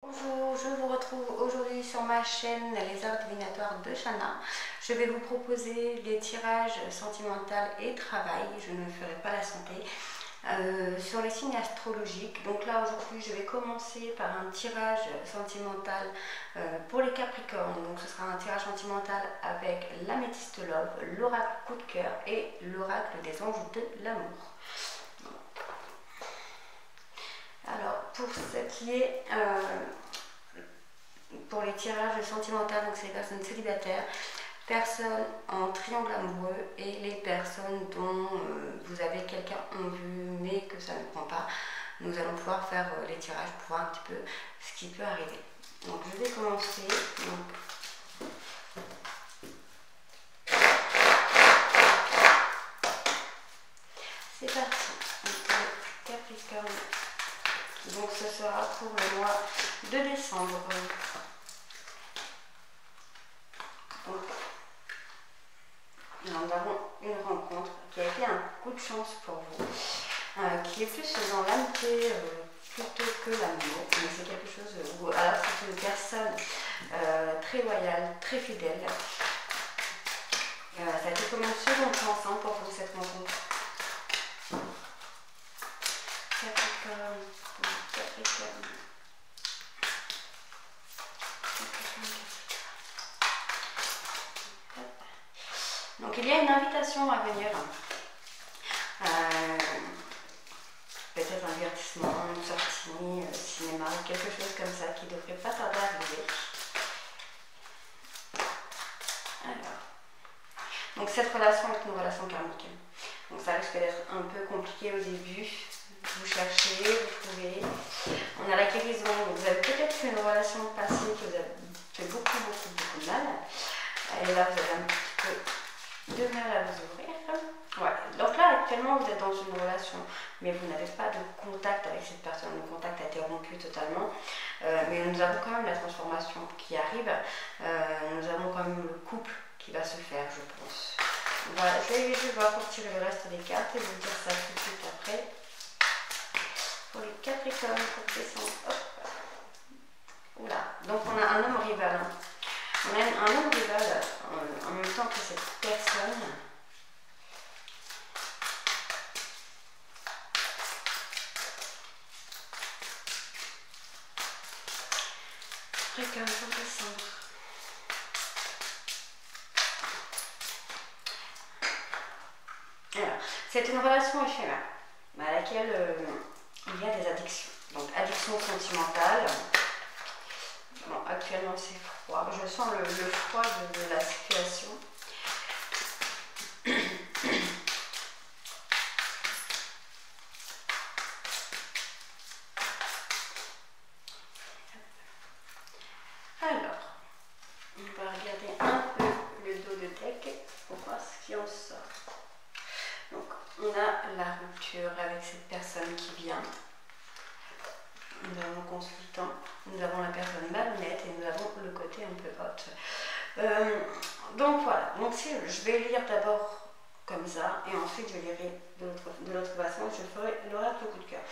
Bonjour, je vous retrouve aujourd'hui sur ma chaîne Les Arts Divinatoires de Shana. Je vais vous proposer des tirages sentimentaux et travail, je ne ferai pas la santé, sur les signes astrologiques. Donc là aujourd'hui je vais commencer par un tirage sentimental pour les Capricornes. Donc ce sera un tirage sentimental avec l'améthyste love, l'oracle coup de cœur et l'oracle des anges de l'amour. Alors, pour ce qui est pour les tirages sentimentaux, donc c'est les personnes célibataires, personnes en triangle amoureux et les personnes dont vous avez quelqu'un en vue mais que ça ne prend pas, nous allons pouvoir faire les tirages pour voir un petit peu ce qui peut arriver. Donc je vais commencer. C'est parti. Capricorne. Donc ce sera pour le mois de décembre. Donc, nous avons une rencontre qui a été un coup de chance pour vous, qui est plus dans l'amitié plutôt que l'amour, mais c'est quelque chose où alors c'est une personne très loyale, très fidèle. Ça a été comme une seconde chance pour vous cette rencontre. Capricorne. Donc il y a une invitation à venir, peut-être un divertissement, une sortie, cinéma, quelque chose comme ça qui ne devrait pas tarder à arriver. Alors, donc cette relation est une relation karmique. Donc ça risque d'être un peu compliqué au début. Vous cherchez, vous trouvez. On a la guérison. Donc vous avez peut-être fait une relation passée qui vous a fait beaucoup de mal. Et là vous avez un petit peu de mal à vous ouvrir. Voilà. Donc là actuellement vous êtes dans une relation, mais vous n'avez pas de contact avec cette personne. Le contact a été rompu totalement. Mais nous avons quand même la transformation qui arrive. Nous avons quand même le couple qui va se faire, je pense. Voilà, je vais voir pour tirer le reste des cartes et vous dire ça tout de suite après. Pour les Capricornes, pour descendre. Hop. Oula. Donc on a un homme rival. On a un homme rival en même temps que cette personne. Capricorne pour descendre. Alors, c'est une relation éphémère à laquelle il y a des addictions. Donc, addiction sentimentale. Bon, actuellement c'est froid. Je sens le froid de la situation. Alors, on va regarder un peu le dos de deck pour voir ce qui en sort. Donc, on a la rupture avec cette personne qui vient. Nous avons le consultant, nous avons la personne malhonnête et nous avons le côté un peu hot. Donc voilà, donc je vais lire d'abord comme ça et ensuite je lirai de l'autre façon et je ferai l'oracle coup de cœur.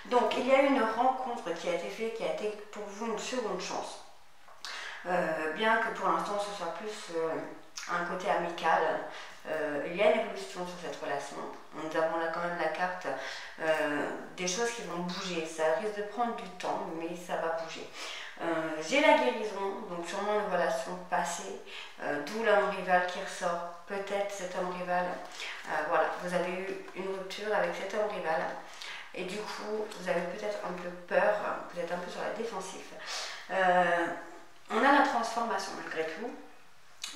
Donc il y a une rencontre qui a été faite, qui a été pour vous une seconde chance. Bien que pour l'instant ce soit plus un côté amical, il y a une évolution sur cette relation. Nous avons là quand même la carte des choses qui vont bouger. Ça risque de prendre du temps, mais ça va bouger. J'ai la guérison, donc sûrement une relation passée, d'où l'homme rival qui ressort. Peut-être cet homme rival, voilà, vous avez eu une rupture avec cet homme rival. Et du coup, vous avez peut-être un peu peur, vous êtes un peu sur la défensive. On a la transformation malgré tout.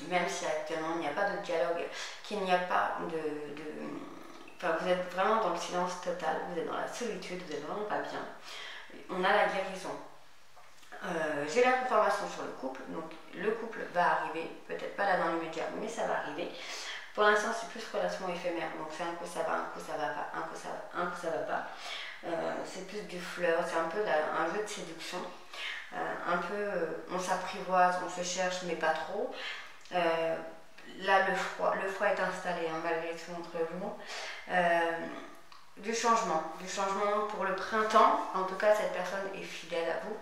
Même si actuellement il n'y a pas de dialogue, qu'il n'y a pas enfin, vous êtes vraiment dans le silence total, vous êtes dans la solitude, vous n'êtes vraiment pas bien. On a la guérison. J'ai la confirmation sur le couple, donc le couple va arriver, peut-être pas là dans l'immédiat, mais ça va arriver. Pour l'instant c'est plus relation éphémère, donc c'est un coup ça va, un coup ça va pas, un coup ça va pas. C'est plus du flirt, c'est un peu un jeu de séduction. Un peu, on s'apprivoise, on se cherche, mais pas trop. Là, le froid est installé malgré tout entre vous. du changement pour le printemps. En tout cas, cette personne est fidèle à vous.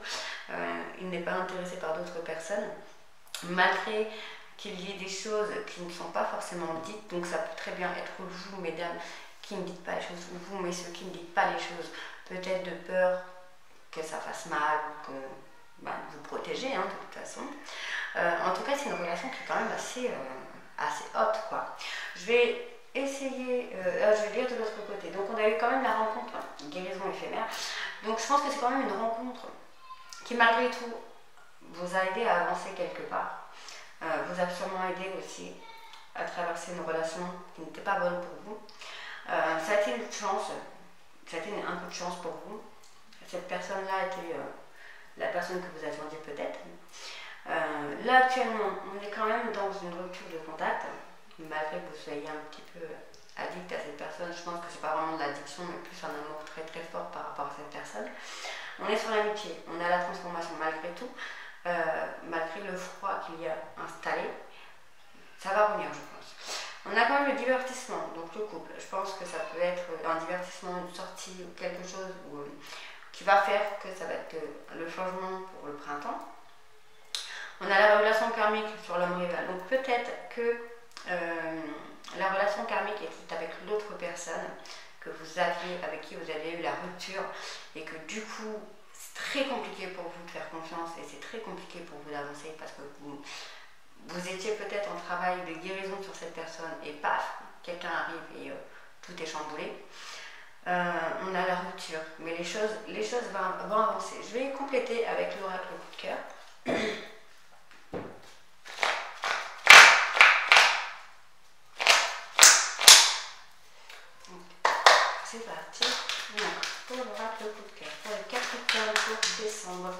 Il n'est pas intéressé par d'autres personnes, malgré qu'il y ait des choses qui ne sont pas forcément dites. Donc ça peut très bien être vous, mesdames, qui ne dites pas les choses, ou vous, messieurs, qui ne dites pas les choses, peut-être de peur que ça fasse mal, ou que vous protégez, hein, de toute façon. En tout cas, c'est une relation qui est quand même assez haute, quoi. Je vais essayer, je vais lire de l'autre côté. Donc on a eu quand même la rencontre, guérison éphémère. Donc je pense que c'est quand même une rencontre qui malgré tout vous a aidé à avancer quelque part. Vous a sûrement aidé aussi à traverser une relation qui n'était pas bonne pour vous. Ça a été une chance, ça a été un coup de chance pour vous. Cette personne-là était la personne que vous attendiez peut-être. Là actuellement, on est quand même dans une rupture de contact, malgré que vous soyez un petit peu addict à cette personne. Je pense que c'est pas vraiment de l'addiction, mais plus un amour très très fort par rapport à cette personne. On est sur l'amitié, on a la transformation malgré tout, malgré le froid qu'il y a installé, ça va revenir, je pense. On a quand même le divertissement, donc le couple. Je pense que ça peut être un divertissement, une sortie ou quelque chose qui va faire que ça va être le changement pour le printemps. On a la relation karmique sur l'homme rival. Donc peut-être que la relation karmique était avec l'autre personne que vous aviez, avec qui vous avez eu la rupture, et que du coup c'est très compliqué pour vous de faire confiance et c'est très compliqué pour vous d'avancer parce que vous étiez peut-être en travail de guérison sur cette personne et paf, quelqu'un arrive et tout est chamboulé. On a la rupture, mais les choses vont avancer. Je vais compléter avec l'oracle coup de cœur. C'est parti. Donc, pour l'oracle coup de cœur, pour les Capricornes pour décembre.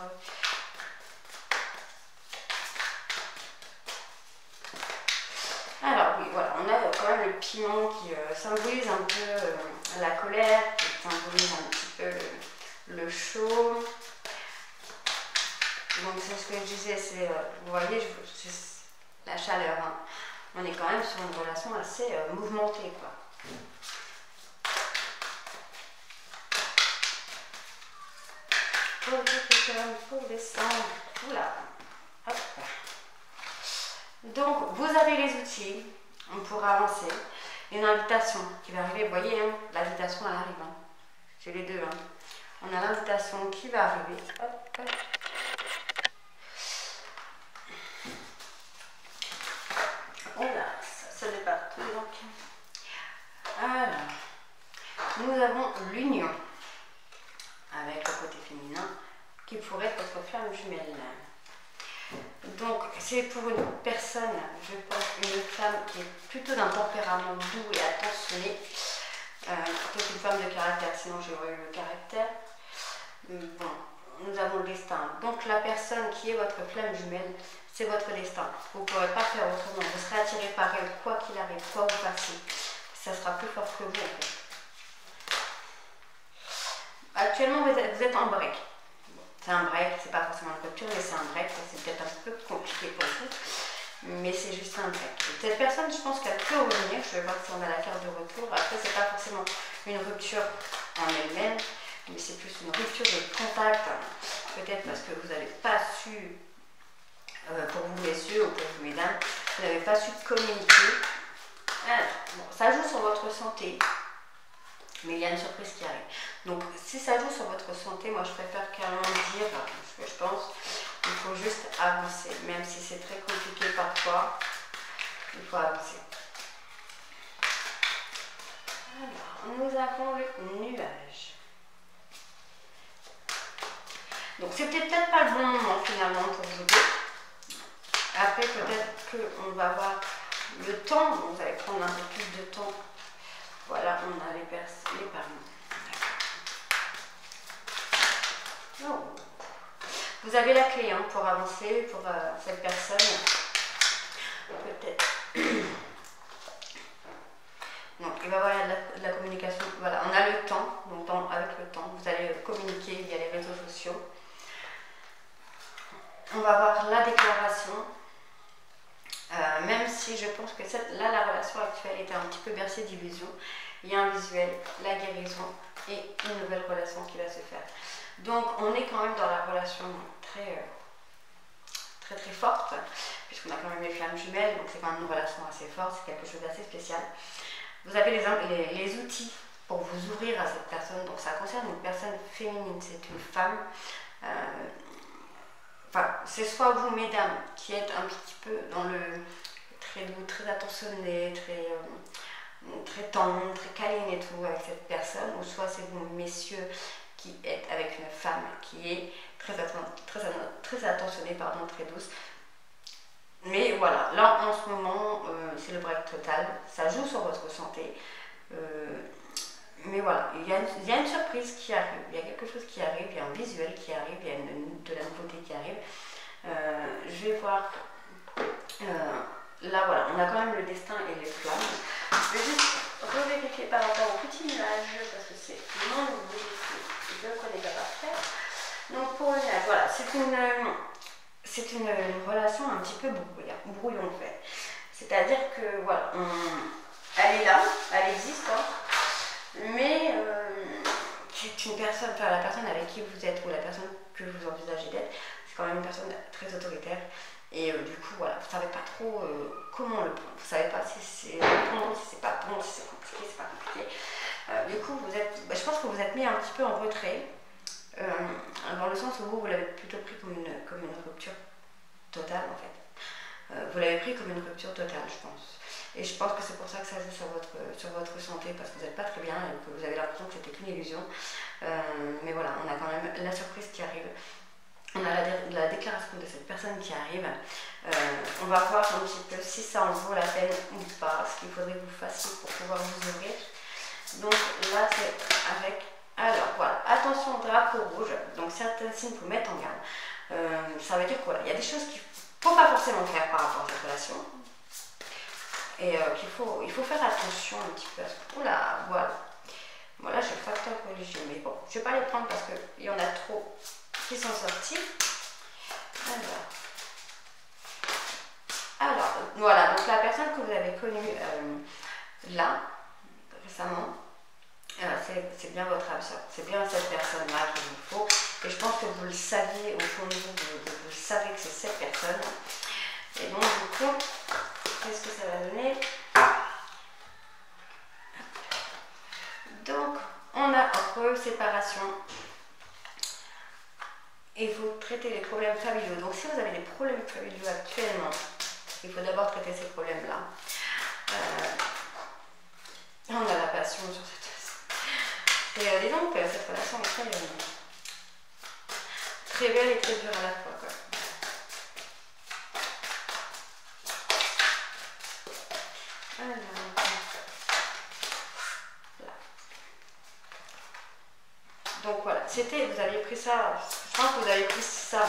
Alors oui, voilà, on a quand même le piment qui symbolise un peu la colère, qui symbolise un petit peu le chaud. Donc c'est ce que je disais, c'est, vous voyez, c'est la chaleur. Hein. On est quand même sur une relation assez mouvementée, quoi. Pour décembre, oula, hop. Donc vous avez les outils pour avancer. Une invitation qui va arriver, vous voyez, hein, l'invitation elle arrive. Hein. J'ai les deux. Hein. On a l'invitation qui va arriver. Hop, hop. Voilà, ça n'est pas tout. Donc. Alors, nous avons l'union avec le côté féminin qui pourrait être votre flamme jumelle. Donc c'est pour une personne, je pense, une femme qui est plutôt d'un tempérament doux et attentionné, plutôt qu'une femme de caractère, sinon j'aurais eu le caractère. Bon, nous avons le destin. Donc la personne qui est votre flamme jumelle, c'est votre destin. Vous ne pourrez pas faire autrement. Vous serez attiré par elle, quoi qu'il arrive, quoi vous fassiez. Ça sera plus fort que vous en fait. Actuellement, vous êtes en break. C'est un break, c'est pas forcément une rupture, mais c'est un break. C'est peut-être un peu compliqué pour vous, mais c'est juste un break. Et cette personne, je pense qu'elle peut revenir. Je vais voir si on a la carte de retour. Après, c'est pas forcément une rupture en elle-même, mais c'est plus une rupture de contact. Peut-être parce que vous n'avez pas su, pour vous messieurs ou pour vous mesdames, vous n'avez pas su communiquer. Alors, bon, ça joue sur votre santé. Mais il y a une surprise qui arrive. Donc, si ça joue sur votre santé, moi je préfère carrément dire ce que je pense. Il faut juste avancer. Même si c'est très compliqué parfois, il faut avancer. Alors, nous avons le nuage. Donc, c'est peut-être pas le bon moment finalement pour vous deux. Après, peut-être qu'on va avoir le temps. Vous allez prendre un peu plus de temps. Voilà, on a les parents. Oh. Vous avez la clé hein, pour avancer, pour cette personne. Peut-être. Donc, il va y avoir de la communication. Voilà, on a le temps. Donc, avec le temps, vous allez communiquer via les réseaux sociaux. On va voir la déclaration. Même si je pense que là, la relation actuelle était un petit peu bercée d'illusions. il y a un visuel, la guérison et une nouvelle relation qui va se faire. Donc on est quand même dans la relation très forte, puisqu'on a quand même les flammes jumelles, donc c'est quand même une relation assez forte, c'est quelque chose d'assez spécial. Vous avez les outils pour vous ouvrir à cette personne, donc ça concerne une personne féminine, c'est une femme. Enfin, c'est soit vous, mesdames, qui êtes un petit peu dans le très doux, très attentionné, très tendre, très câline et tout avec cette personne, ou soit c'est vous, messieurs, qui êtes avec une femme qui est très attentionnée, pardon, très douce. Mais voilà, là en ce moment, c'est le break total, ça joue sur votre santé. Mais voilà, il y a une surprise qui arrive, il y a quelque chose qui arrive, il y a un visuel qui arrive, il y a de la nouveauté qui arrive. Je vais voir, là voilà, on a quand même le destin et les flammes. Je vais juste revérifier par rapport au petit nuage, parce que c'est mon nouveau, je ne connais pas par cœur. Donc pour le nuage, voilà, c'est une relation un petit peu brouillon en fait. C'est-à-dire que voilà, elle est là, elle existe, hein, mais c'est une personne, enfin la personne avec qui vous êtes ou la personne que vous envisagez d'être, c'est quand même une personne très autoritaire. Et du coup, voilà, vous ne savez pas trop comment le prendre. Vous ne savez pas si c'est bon, si c'est pas bon, si c'est compliqué, c'est pas compliqué. Du coup, je pense que vous êtes mis un petit peu en retrait, dans le sens où vous l'avez plutôt pris comme une rupture totale en fait. Vous l'avez pris comme une rupture totale, je pense. Et je pense que c'est pour ça que ça joue sur votre santé, parce que vous n'êtes pas très bien et que vous avez l'impression que c'était qu'une illusion. Mais voilà, on a quand même la surprise qui arrive. On a la déclaration de cette personne qui arrive. On va voir un petit peu si ça en vaut la peine ou pas, ce qu'il faudrait que vous fassiez pour pouvoir vous ouvrir. Donc là, c'est avec... Alors voilà, attention au drapeau rouge. Donc certains signes vous mettent en garde. Ça veut dire quoi? Il y a des choses qu'il ne faut pas forcément faire par rapport à cette relation. Et il faut faire attention un petit peu à ce... Oula, voilà. Voilà, j'ai le facteur religieux. Mais bon, je ne vais pas les prendre parce qu'il y en a trop qui sont sortis. Alors, voilà, donc la personne que vous avez connue là, récemment, c'est bien votre âme sœur. C'est bien cette personne-là qu'il vous faut. Et je pense que vous le saviez, au fond de vous savez que c'est cette personne. Et donc, du coup, qu'est-ce que ça va donner? Donc, on a séparation. Et il faut traiter les problèmes familiaux. Donc, si vous avez des problèmes familiaux actuellement, il faut d'abord traiter ces problèmes-là. On a la passion sur cette... Et disons que cette relation est très belle et très dure à la fois, quoi. Alors, là. Donc voilà, vous aviez pris ça, je pense que vous avez pris ça,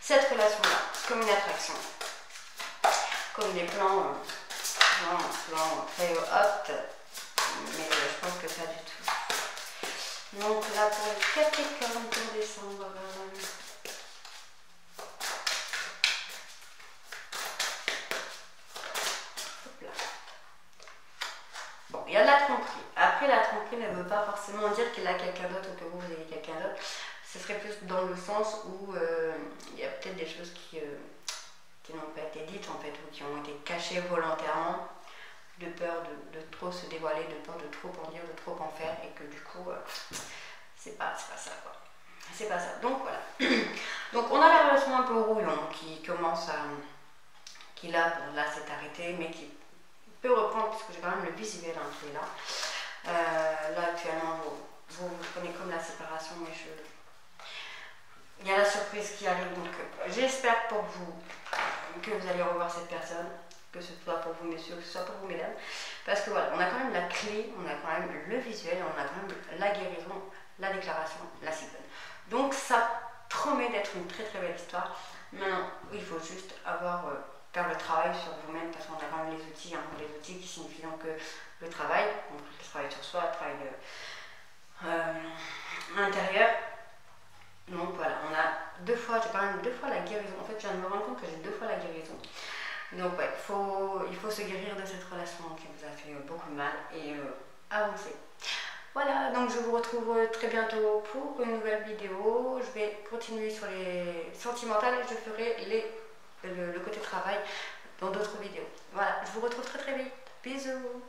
cette relation-là, comme une attraction, comme des plans très hautes, mais je pense que pas du tout. Donc là pour le Capricorne pour décembre. Bon, il y a de la tromperie. Après, la tromperie ne veut pas forcément dire qu'il a quelqu'un d'autre ou que vous avez quelqu'un d'autre. Ce serait plus dans le sens où il y a peut-être des choses qui n'ont pas été dites en fait, ou qui ont été cachées volontairement, de peur de trop se dévoiler, de peur de trop en dire, de trop en faire, et que du coup, c'est pas ça quoi. C'est pas ça. Donc voilà. Donc on a la relation un peu rouillon qui commence à... qui là s'est arrêté, mais qui peut reprendre, puisque j'ai quand même le visuel qui est là. Là actuellement, vous prenez comme la séparation, mais il y a la surprise qui arrive, donc j'espère pour vous que vous allez revoir cette personne, que ce soit pour vous messieurs, que ce soit pour vous mesdames, parce que voilà, on a quand même la clé, on a quand même le visuel, on a quand même la guérison, la déclaration, la cigogne. Donc ça promet d'être une très très belle histoire. Maintenant, il faut juste faire le travail sur vous-même, parce qu'on a quand même les outils, hein, les outils qui signifient donc le travail, donc le travail sur soi, le travail intérieur. Donc voilà, on a j'ai quand même deux fois la guérison. En fait, je viens de me rendre compte que j'ai 2 fois la guérison. Donc ouais, il faut se guérir de cette relation qui vous a fait beaucoup de mal. Et avancer. Voilà, donc je vous retrouve très bientôt pour une nouvelle vidéo. Je vais continuer sur les sentimentales et je ferai le côté travail dans d'autres vidéos. Voilà, je vous retrouve très vite. Bisous.